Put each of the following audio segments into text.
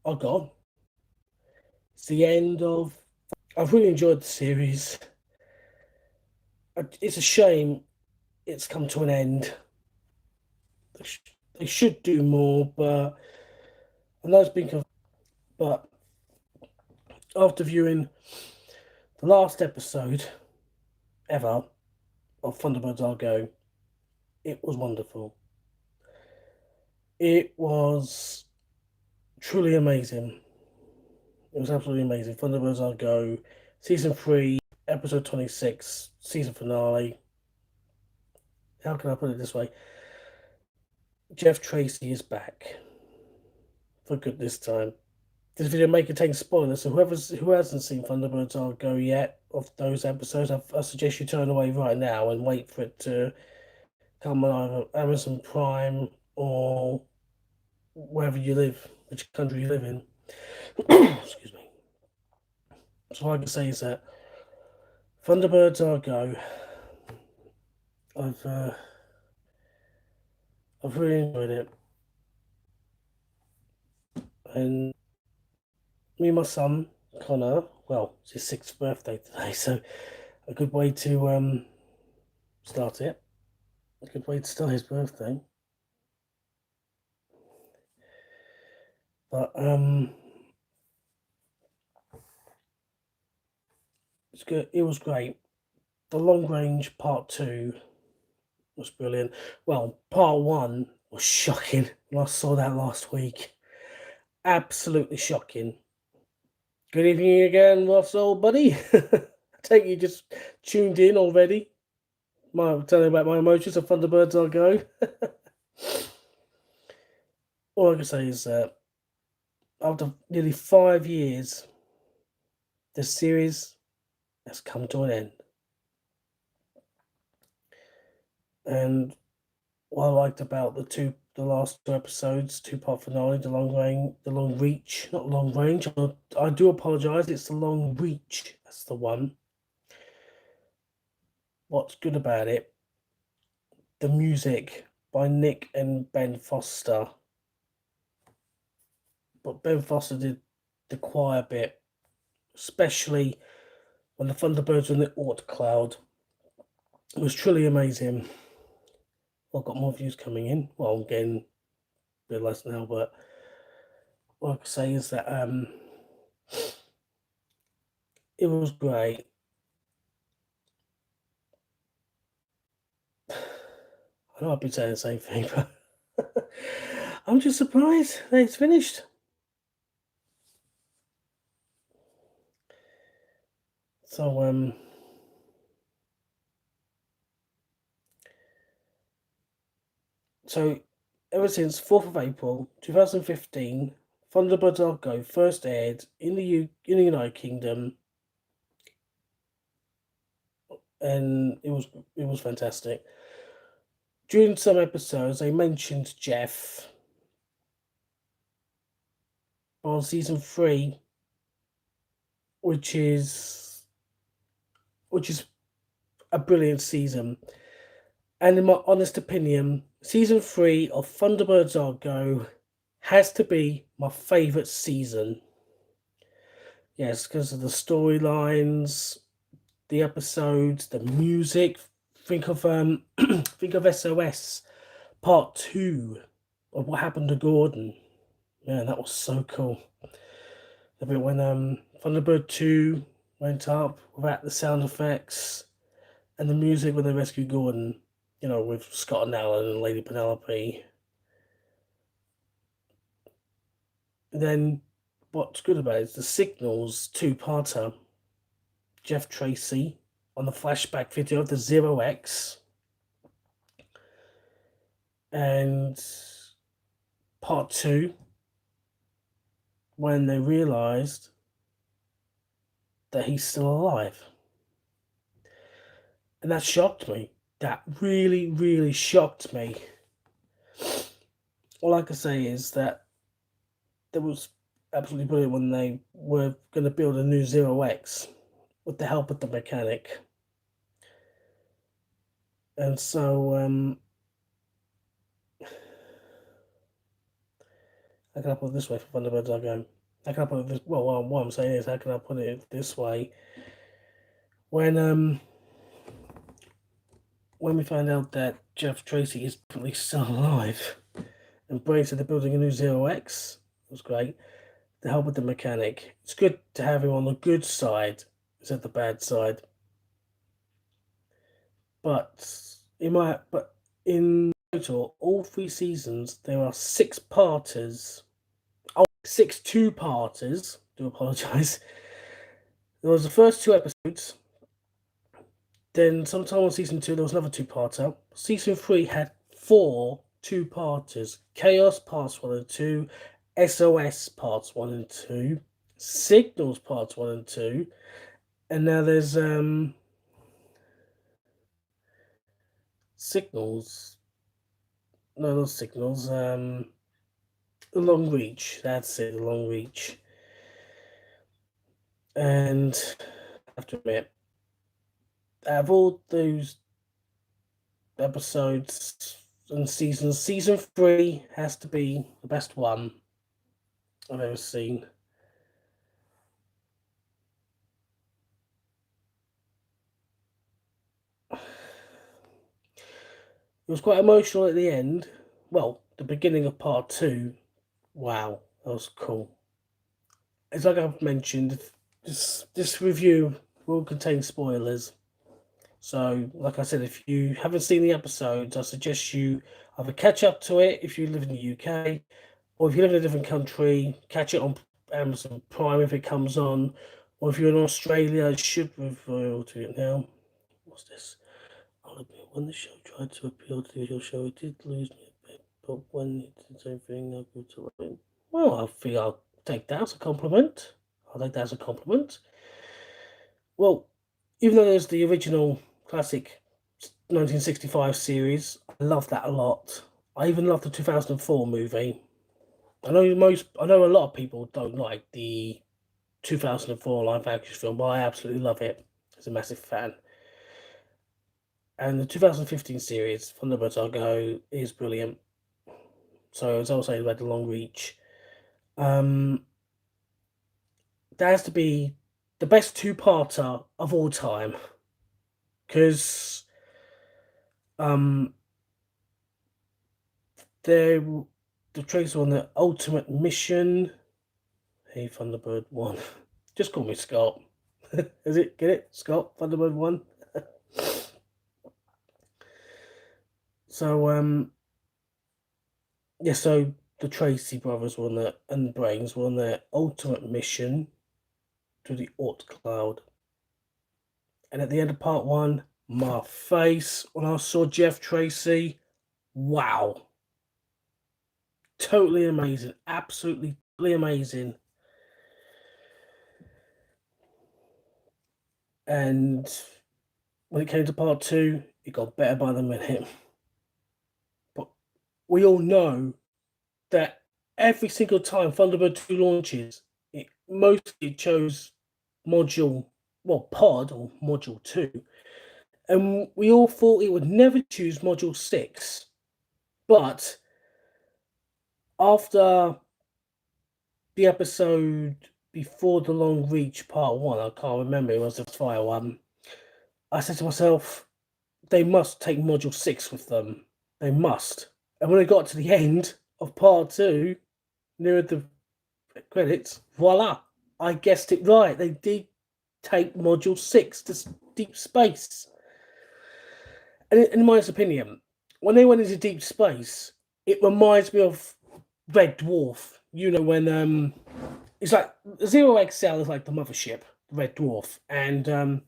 are gone. It's the end of. I've really enjoyed the series. It's a shame it's come to an end. They should do more, but I know it's been. But after viewing the last episode ever of Thunderbirds Argo, it was wonderful. It was truly amazing. It was absolutely amazing. Thunderbirds Argo, season 3, episode 26, season finale. How can I put it this way? Jeff Tracy is back for good this time. This video may contain spoilers, so who hasn't seen Thunderbirds Argo yet of those episodes, I suggest you turn away right now and wait for it to come on either Amazon Prime or wherever you live, which country you live in. Excuse me. So all I can say is that Thunderbirds Argo, I've uh, I've really enjoyed it, and me and my son Connor, well, it's his 6th birthday today, so a good way to start it. A good way to start his birthday. But it's good. It was great. The long range part 2 was brilliant. Well, part 1 was shocking. When I saw that last week, absolutely shocking. Good evening again, Russell, buddy. I take you just tuned in already. Telling you about my emotions of Thunderbirds Argo. All I can say is that after nearly 5 years, the series has come to an end. And what I liked about the last 2 episodes, 2-part finale, the long reach, not long range. I do apologise. It's the long reach. That's the one. What's good about it? The music by Nick and Ben Foster. But Ben Foster did the choir bit, especially when the Thunderbirds were in the Oort cloud. It was truly amazing. Well, I've got more views coming in. Well, I'm getting a bit less now, but what I can say is that it was great. I know I've been saying the same thing, but I'm just surprised that it's finished. So so ever since 4th of April 2015, Thunderbirds Argo first aired in the United Kingdom, and it was fantastic. During some episodes, they mentioned Jeff. On season 3, which is a brilliant season, and in my honest opinion, season 3 of Thunderbirds Argo has to be my favourite season. Yes, because of the storylines, the episodes, the music. Think of think of SOS Part 2 of what happened to Gordon. Man, that was so cool. The bit when Thunderbird 2 went up without the sound effects, and the music when they rescued Gordon, with Scott and Alan and Lady Penelope. And then what's good about it is the Signals 2-parter. Jeff Tracy on the flashback video of the Zero X. And part 2, when they realised that he's still alive. And that shocked me. That really, really shocked me. All I can say is that it was absolutely brilliant when they were going to build a new Zero X with the help of the mechanic. And so how can I put it this way for Thunderbirds are going? How can I put it this? Well, what I'm saying is, how can I put it this way? When when we find out that Jeff Tracy is probably still alive, and Bray said they're building a new Zero X, it was great. To help with the mechanic, it's good to have him on the good side instead of the bad side. But in total, all 3 seasons, there are 6 parters. Oh, 6 2-parters. Do apologise. There was the first 2 episodes. Then sometime on season 2, there was another 2-parter. Season 3 had 4 2-parters. Chaos parts 1 and 2, SOS parts 1 and 2, Signals parts 1 and 2, and now there's Signals. No, not Signals. The Long Reach. That's it, the Long Reach. And I have to admit, out of all those episodes and seasons, season 3 has to be the best one I've ever seen. It was quite emotional at the end. Well, the beginning of part 2. Wow, that was cool. As like I've mentioned, this review will contain spoilers. So, like I said, if you haven't seen the episodes, I suggest you either catch up to it if you live in the UK, or if you live in a different country, catch it on Amazon Prime if it comes on, or if you're in Australia, it should reveal to it now. What's this? I'll admit, when the show tried to appeal to the original show, it did lose me a bit, but when it did the same thing, I grew to like it. Well, I think I'll take that as a compliment. I'll take that as a compliment. Well, even though there's the original classic 1965 series, I love that a lot. I even love the 2004 movie. I know a lot of people don't like the 2004 live action film, but I absolutely love it. As a massive fan. And the 2015 series, Thunderbirds Go, is brilliant. So as I was saying about the Long Reach, that has to be the best 2-parter of all time. Because they're the Tracer on the ultimate mission. Hey, Thunderbird 1. Just call me Scott. Is it? Get it? Scott, Thunderbird 1. So, yeah, so the Tracy brothers were on their, and Brains were on their ultimate mission to the Oort Cloud. And at the end of part 1, my face when I saw Jeff Tracy, wow. Totally amazing. Absolutely totally amazing. And when it came to part 2, it got better by the minute. But we all know that every single time Thunderbird 2 launches, it mostly chose module, well, pod or module 2. And we all thought it would never choose module 6. But after the episode before the Long Reach part 1, I can't remember, it was the fire one, I said to myself, they must take module 6 with them. They must. And when I got to the end of part 2, near the credits, voila, I guessed it right. They did take module 6 to deep space. And in my opinion, when they went into deep space, it reminds me of Red Dwarf. You know, when it's like Zero XL is like the mothership, Red Dwarf, and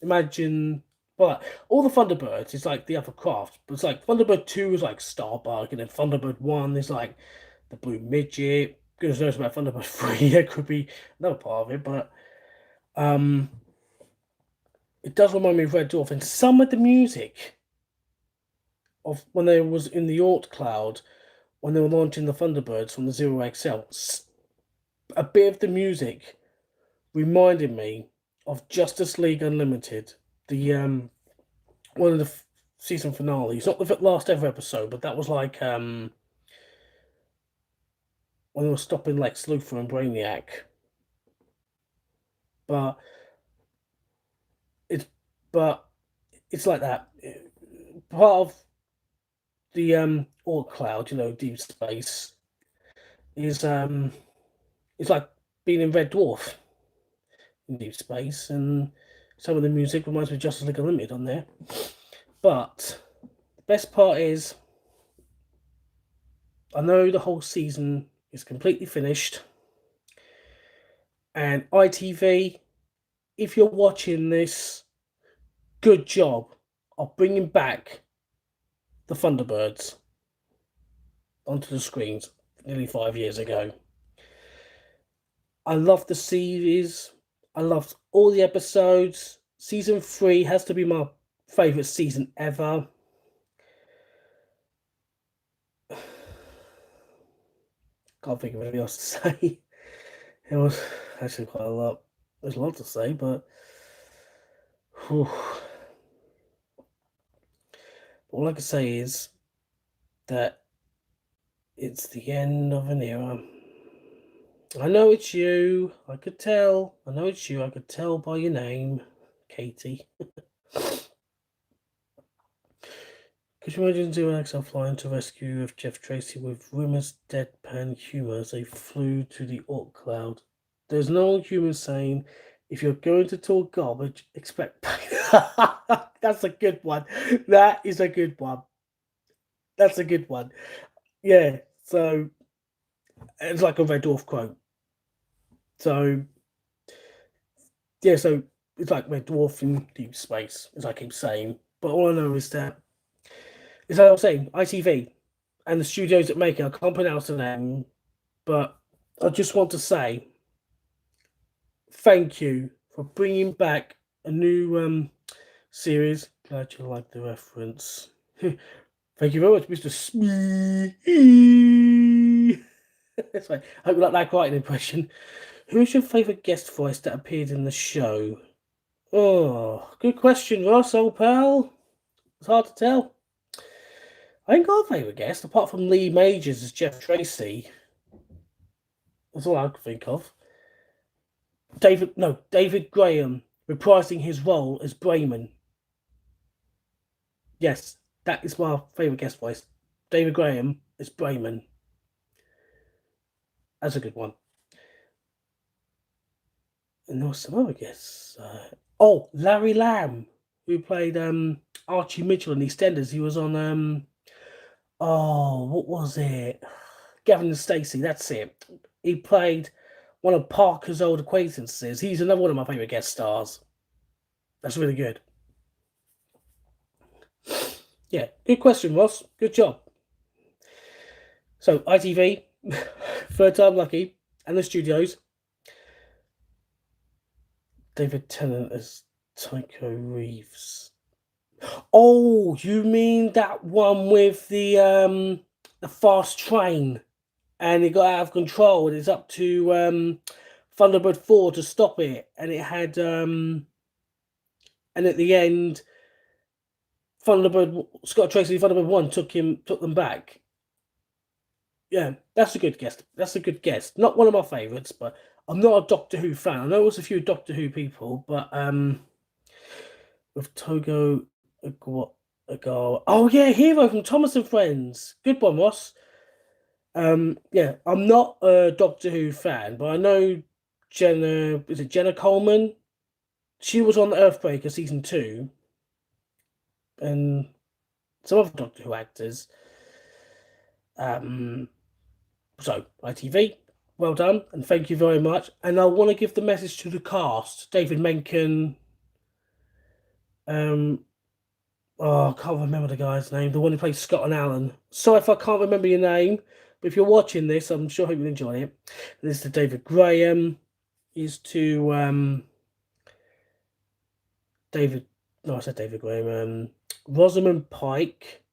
imagine, well, all the Thunderbirds is like the other craft, but it's like Thunderbird 2 is like Starbug, and then Thunderbird 1 is like the Blue Midget. Goodness knows about Thunderbird 3, that could be another part of it, but it does remind me of Red Dwarf, and some of the music of when they was in the Oort Cloud, when they were launching the Thunderbirds from the Zero XL, a bit of the music reminded me of Justice League Unlimited, the one of the season finales, not the last ever episode, but that was like when they were stopping Lex Luthor and Brainiac. But it's but it's like that. Part of the Orc cloud, deep space, is it's like being in Red Dwarf in deep space, and some of the music reminds me of Justice League Unlimited on there. But the best part is, I know the whole season is completely finished, and ITV, if you're watching this, good job of bringing back the Thunderbirds onto the screens nearly 5 years ago. I loved the series. I loved all the episodes. Season 3 has to be my favourite season ever. Can't think of anything else to say. It was actually quite a lot. There's a lot to say, but whew. All I can say is that it's the end of an era. I know it's you. I could tell. I know it's you. I could tell by your name, Katie. Could you imagine Zero XL flying to rescue of Jeff Tracy with rumors deadpan humour as they flew to the Orc cloud? There's no human saying, if you're going to talk garbage, expect That's a good one. That is a good one. That's a good one. Yeah, so it's like a Red Dwarf quote. So yeah, so it's like Red Dwarf in deep space, as I keep saying. But all I know is that, as I was saying, ITV and the studios that make it, I can't pronounce the name, but I just want to say thank you for bringing back a new series. Glad you like the reference. Thank you very much, Mr. Smee. That's right. I hope you like that quite an impression. Who's your favourite guest voice that appeared in the show? Oh, good question, Ross, old pal. It's hard to tell. I ain't got a favourite guest, apart from Lee Majors as Jeff Tracy. That's all I can think of. David Graham reprising his role as Brayman. Yes, that is my favourite guest voice. David Graham as Brayman. That's a good one. And there was some other guests. Larry Lamb, who played Archie Mitchell in EastEnders. He was on what was it? Gavin and Stacey. That's it. He played one of Parker's old acquaintances. He's another one of my favourite guest stars. That's really good. Yeah, good question, Ross. Good job. So, ITV, third time lucky, and the studios. David Tennant as Tycho Reeves. Oh, you mean that one with the fast train, and it got out of control, and it's up to Thunderbird 4 to stop it, and it had and at the end, Scott Tracy, Thunderbird 1 took them back. Yeah, that's a good guess. That's a good guess. Not one of my favourites, but I'm not a Doctor Who fan. I know there's a few Doctor Who people, but with Togo Agawa. Oh yeah, Hero from Thomas and Friends. Good one, Ross. Yeah, I'm not a Doctor Who fan, but I know Jenna Coleman? She was on Earthbreaker season 2, and some other Doctor Who actors. So ITV, well done, and thank you very much. And I want to give the message to the cast: David Menken. I can't remember the guy's name. The one who plays Scott and Alan. Sorry if I can't remember your name, but if you're watching this, I'm sure you'll enjoy it. This is to David Graham. Is to David. No, I said David Graham. Rosamund Pike.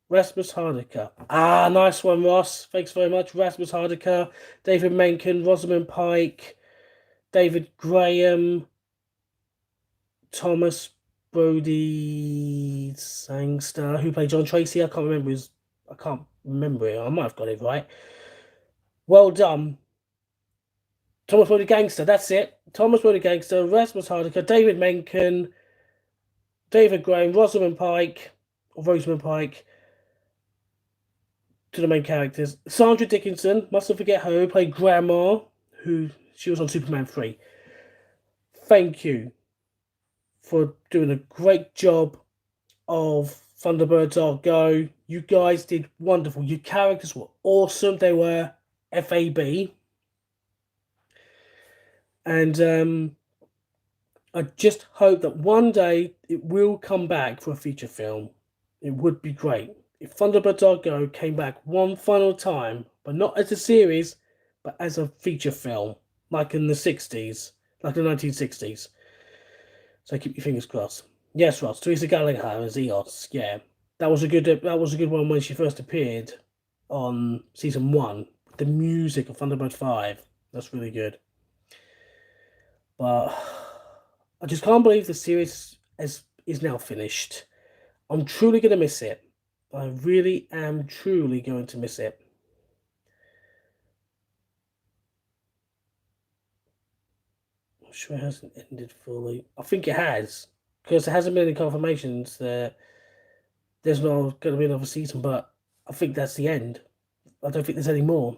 Rasmus Hardiker. Ah, nice one, Ross. Thanks very much. Rasmus Hardiker, David Menken, Rosamund Pike, David Graham, Thomas Brody Sangster, who played John Tracy. I can't remember remember it. I might have got it right. Well done. Thomas Word the Gangster, that's it. Thomas Word the Gangster, Rasmus Hardiker, David Menken, David Graham, Rosamund Pike, or Rosamund Pike, to the main characters. Sandra Dickinson, mustn't forget her, who played Grandma, who she was on Superman 3. Thank you for doing a great job of Thunderbirds Are Go. You guys did wonderful. Your characters were awesome. They were FAB. And I just hope that one day it will come back for a feature film. It would be great if Thunderbirds Are Go came back one final time, but not as a series, but as a feature film, like in the 60s, like the 1960s. So keep your fingers crossed. Yes, Ross. Teresa Gallagher as Eos. Yeah, that was a good one when she first appeared on season 1. The music of Thunderbird 5. That's really good. But I just can't believe the series is now finished. I'm truly going to miss it. I really am truly going to miss it. I'm sure it hasn't ended fully. I think it has, because there hasn't been any confirmations that there's not going to be another season, but I think that's the end. I don't think there's any more.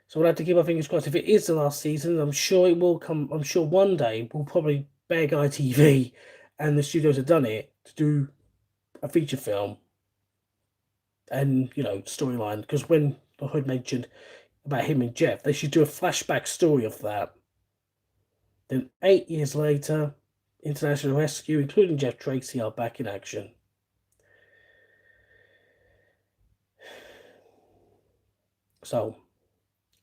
So we'll have to keep our fingers crossed. If it is the last season, I'm sure it will come. I'm sure one day we'll probably beg ITV and the studios have done it to do a feature film and, storyline. Because when the Hood mentioned about him and Jeff, they should do a flashback story of that. Then 8 years later, International Rescue, including Jeff Tracy, are back in action. So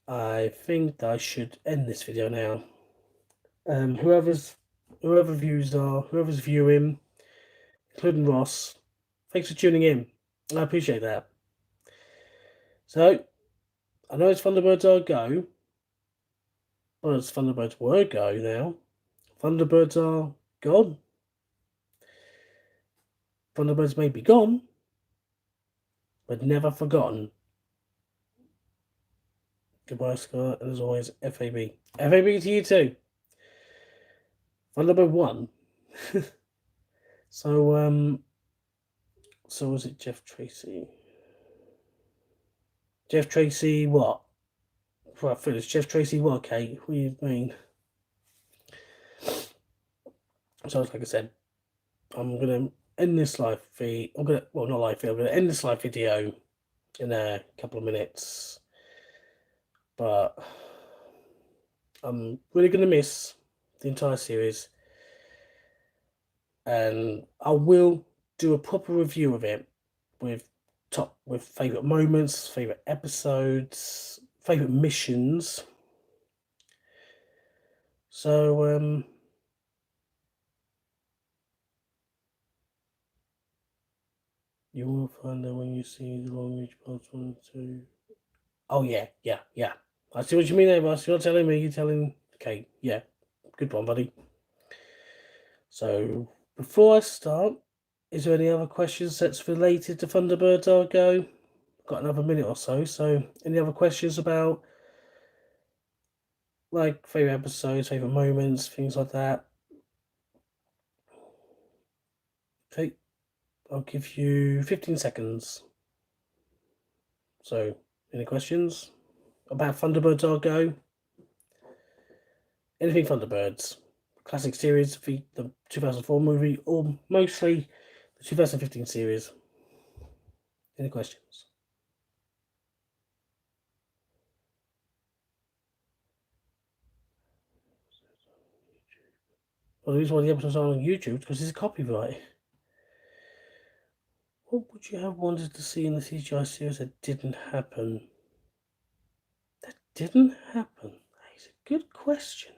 I think I should end this video now. Whoever's viewing, including Ross, thanks for tuning in. I appreciate that. So I know it's Thunderbirds Are Go, but it's Thunderbirds Were Go now. Thunderbirds are gone. Thunderbirds may be gone, but never forgotten. Goodbye, Scott, and as always, FAB. FAB to you too. Thunderbird 1. So was it Jeff Tracy? Jeff Tracy what? Before I finish, Jeff Tracy what, Kate? What do you mean? So like I said, I'm gonna end this live feed. I'm gonna end this live video in a couple of minutes. But I'm really gonna miss the entire series. And I will do a proper review of it with favourite moments, favourite episodes, favourite missions. So you will find out when you see the long reach parts 1 and 2. Oh yeah. I see what you mean there, boss. You're telling me, you're telling Kate. Yeah. Good one, buddy. So before I start, is there any other questions that's related to Thunderbirds Are Go? Got another minute or so. So any other questions about like favourite episodes, favourite moments, things like that? Okay, I'll give you 15 seconds. So, any questions about Thunderbirds Are Go? Anything Thunderbirds? Classic series, the 2004 movie, or mostly the 2015 series? Any questions? Well, the reason why the episodes are on YouTube because it's copyright. What would you have wanted to see in the CGI series that didn't happen? That didn't happen? That's a good question.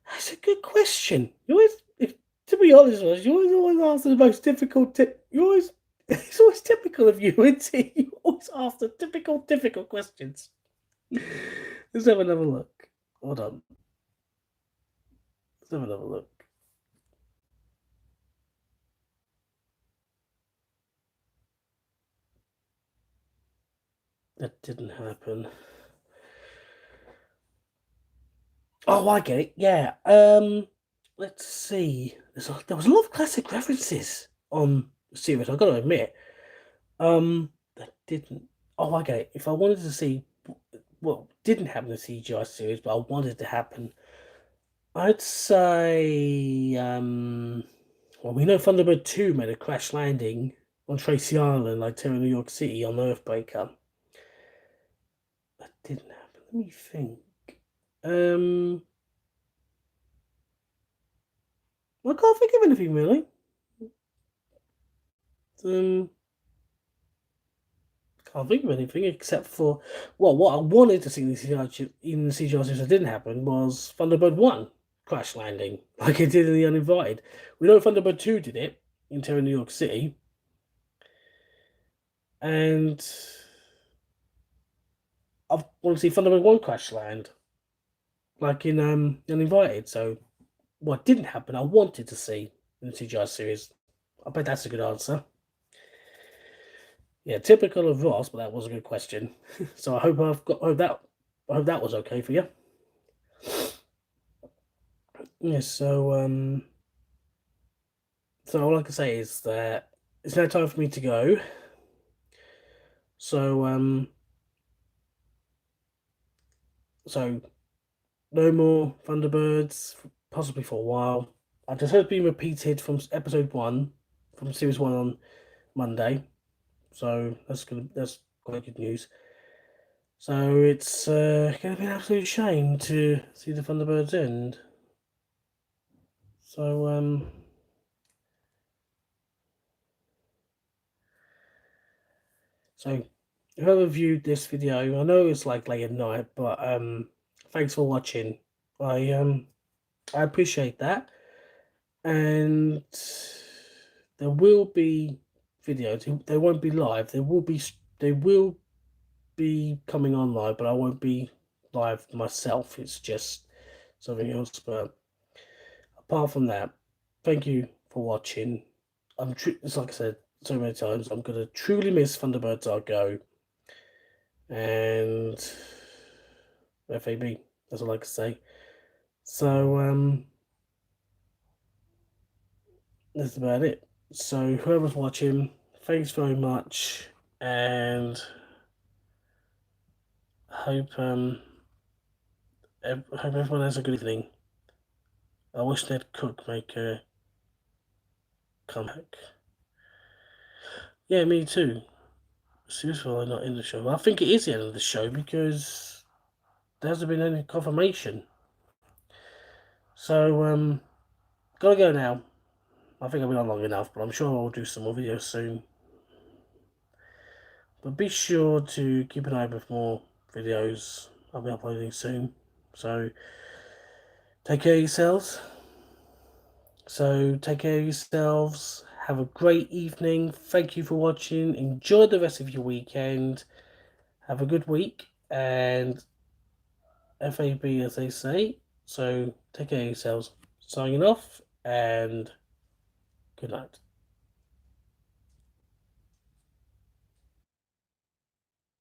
That's a good question. You always, to be honest with you, always ask the most difficult. It's always typical of you, isn't it? You always ask the difficult questions. Let's have another look. Hold on. Let's have another look. That didn't happen. Oh, I get it. Yeah. Let's see. There was a lot of classic references on the series. I've got to admit. That didn't. Oh, I get it. If I wanted to see what didn't happen in the CGI series, but I wanted to happen, I'd say. Well, we know Thunderbird 2 made a crash landing on Tracy Island, like Terra New York City on Earthbreaker. That didn't happen. Let me think. Um, I can't think of anything really. Um, can't think of anything except for what I wanted to see in the CGI series that didn't happen was Thunderbird 1 crash landing, like it did in The Uninvited. We know Thunderbird 2 did it in Terra New York City, and I want to see Thunderbird 1 crash land, like in Uninvited. So what didn't happen, I wanted to see in the CGI series. I bet that's a good answer. Yeah, typical of Ross, but that was a good question. So I hope that was okay for you. Yes, so all I can say is that it's now time for me to go. So so no more Thunderbirds, possibly for a while. I just heard it being repeated from episode one, from series one on Monday. So that's quite good news. So it's gonna be an absolute shame to see the Thunderbirds end. So so whoever viewed this video, I know it's like late at night, but thanks for watching. I um I appreciate that. And there will be videos. They won't be live. They will be coming on live, but I won't be live myself. It's just something else. But apart from that, thank you for watching. It's like I said so many times. I'm gonna truly miss Thunderbirds Are Go and FAB. That's all I can say. So that's about it. So whoever's watching, thanks very much, and hope everyone has a good evening. I wish Ned Cook make a comeback. Yeah, me too. Seriously, why not in the show? I think it is the end of the show because there hasn't been any confirmation. So gotta go now. I think I've been on long enough, but I'm sure I'll do some more videos soon. But be sure to keep an eye out for more videos I'll be uploading soon. So take care of yourselves. Have a great evening. Thank you for watching. Enjoy the rest of your weekend. Have a good week and FAB as they say. So take care of yourselves. Signing off and good night.